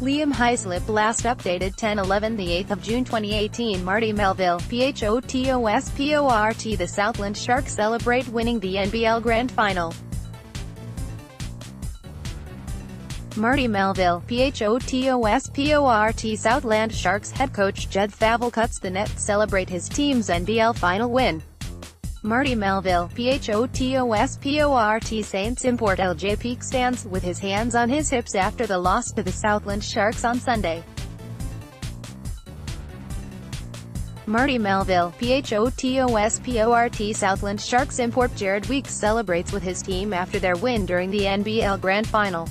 Liam HYSLOP Last updated 10/11 the 8th of June 2018 Marty Melville, PHOTOSPORT The Southland Sharks celebrate winning the NBL Grand Final. Marty Melville, PHOTOSPORT Southland Sharks head coach Judd Favell cuts the net to celebrate his team's NBL final win. Marty Melville, PHOTOSPORT Saints import LJP stands with his hands on his hips after the loss to the Southland Sharks on Sunday. Marty Melville, PHOTOSPORT Southland Sharks import Jarrad Weeks celebrates with his team after their win during the NBL Grand Final.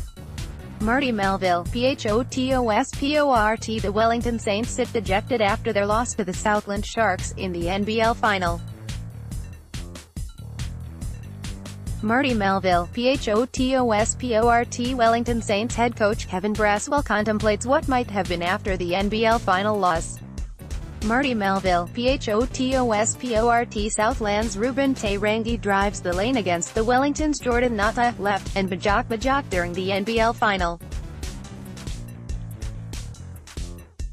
Marty Melville, PHOTOSPORT The Wellington Saints sit dejected after their loss to the Southland Sharks in the NBL Final. Marty Melville, PHOTOSPORT Wellington Saints head coach Kevin Braswell contemplates what might have been after the NBL final loss. Marty Melville, PHOTOSPORT Southland's Ruben Teirangi drives the lane against the Wellington's Jordan Nata, left, and Bajak during the NBL final.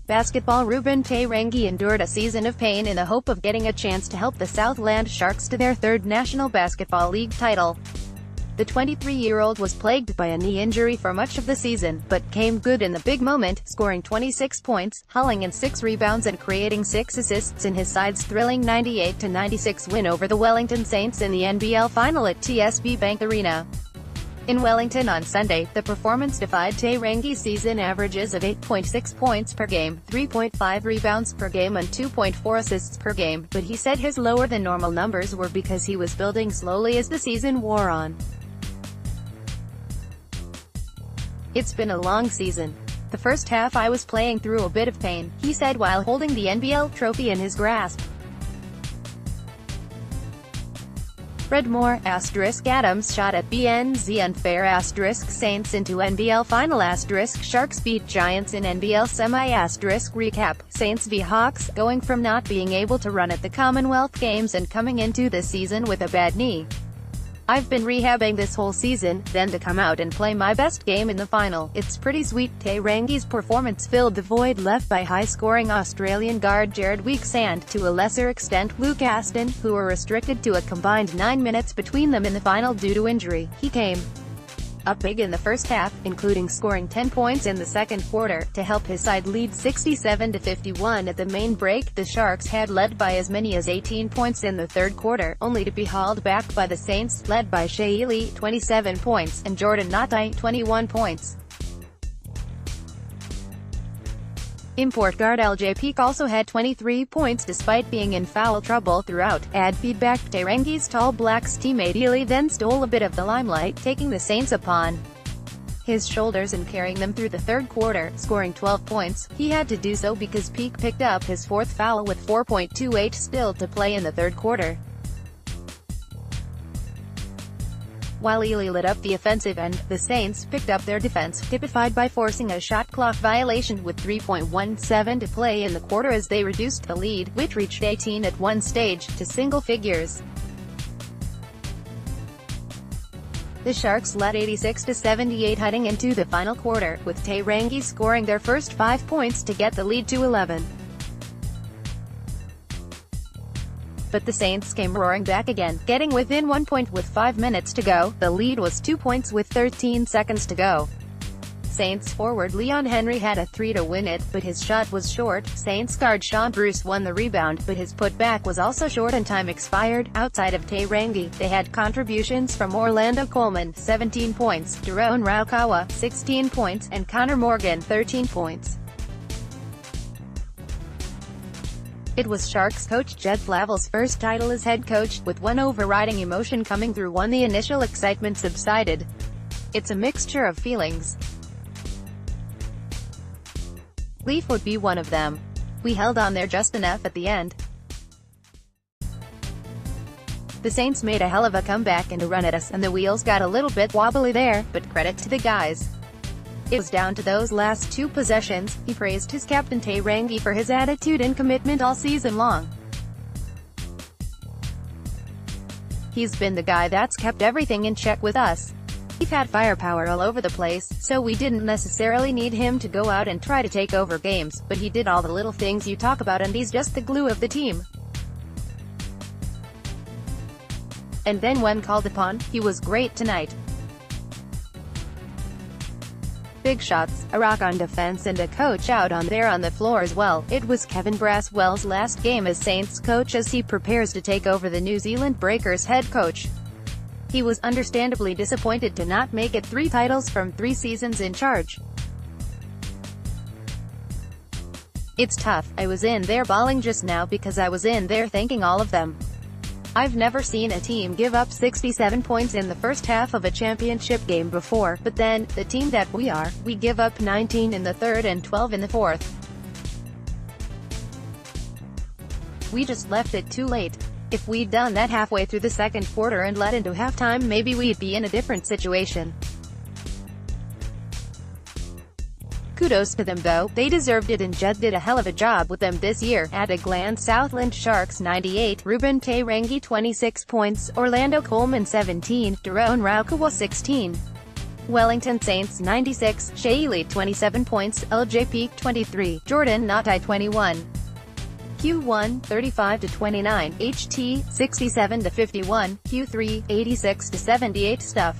Basketball Ruben Teirangi endured a season of pain in the hope of getting a chance to help the Southland Sharks to their third National Basketball League title. The 23-year-old was plagued by a knee injury for much of the season, but came good in the big moment, scoring 26 points, hauling in 6 rebounds and creating 6 assists in his side's thrilling 98-96 win over the Wellington Saints in the NBL final at TSB Bank Arena. In Wellington on Sunday, the performance defied Teirangi's season averages of 8.6 points per game, 3.5 rebounds per game and 2.4 assists per game, but he said his lower-than-normal numbers were because he was building slowly as the season wore on. "It's been a long season. The first half I was playing through a bit of pain," he said while holding the NBL trophy in his grasp. Redmore, Adams shot at BNZ unfair Saints into NBL final Sharks beat Giants in NBL semi recap, Saints v Hawks, going from not being able to run at the Commonwealth Games and coming into the season with a bad knee. "I've been rehabbing this whole season, then to come out and play my best game in the final, it's pretty sweet." Teirangi's performance filled the void left by high-scoring Australian guard Jarrad Weeks and, to a lesser extent, Luke Aston, who were restricted to a combined 9 minutes between them in the final due to injury. He came up big in the first half, including scoring 10 points in the second quarter, to help his side lead 67-51 at the main break. The Sharks had led by as many as 18 points in the third quarter, only to be hauled back by the Saints, led by Shea Ely, 27 points, and Jordan Nata, 21 points. Import guard LJP also had 23 points despite being in foul trouble throughout. Ad feedback: Teirangi's Tall Blacks teammate Ely then stole a bit of the limelight, taking the Saints upon his shoulders and carrying them through the third quarter, scoring 12 points. He had to do so because Peak picked up his fourth foul with 4.28 still to play in the third quarter. While Ely lit up the offensive end, the Saints picked up their defense, typified by forcing a shot clock violation with 3.17 to play in the quarter as they reduced the lead, which reached 18 at one stage, to single figures. The Sharks led 86-78 heading into the final quarter, with Teirangi scoring their first 5 points to get the lead to 11. But the Saints came roaring back again, getting within 1 point with 5 minutes to go. The lead was 2 points with 13 seconds to go. Saints forward Leon Henry had a 3 to win it, but his shot was short. Saints guard Sean Bruce won the rebound, but his putback was also short and time expired. Outside of Teirangi, they had contributions from Orlando Coleman, 17 points, Daron Raukawa, 16 points, and Connor Morgan, 13 points. It was Sharks coach Judd Favell's first title as head coach, with one overriding emotion coming through when the initial excitement subsided. "It's a mixture of feelings. Relief would be one of them. We held on there just enough at the end. The Saints made a hell of a comeback and a run at us, and the wheels got a little bit wobbly there, but credit to the guys. It was down to those last 2 possessions." He praised his captain Teirangi for his attitude and commitment all season long. "He's been the guy that's kept everything in check with us. We've had firepower all over the place, so we didn't necessarily need him to go out and try to take over games, but he did all the little things you talk about and he's just the glue of the team. And then when called upon, he was great tonight. Big shots, a rock on defense and a coach out on the floor as well. It was Kevin Braswell's last game as Saints coach as he prepares to take over the New Zealand Breakers head coach. He was understandably disappointed to not make it 3 titles from 3 seasons in charge. It's tough. I was in there bawling just now because I was in there thanking all of them. I've never seen a team give up 67 points in the first half of a championship game before, but then, the team that we are, we give up 19 in the third and 12 in the fourth. We just left it too late. If we'd done that halfway through the second quarter and let into halftime, maybe we'd be in a different situation. Kudos to them though, they deserved it and Judd did a hell of a job with them this year. At a glance: Southland Sharks 98, Ruben Terengi 26 points, Orlando Coleman 17, Daron Raukawa 16. Wellington Saints 96, Shaylee 27 points, LJ Peak 23, Jordan Natai 21. Q1 35-29, HT 67-51, Q3 86-78 stuff.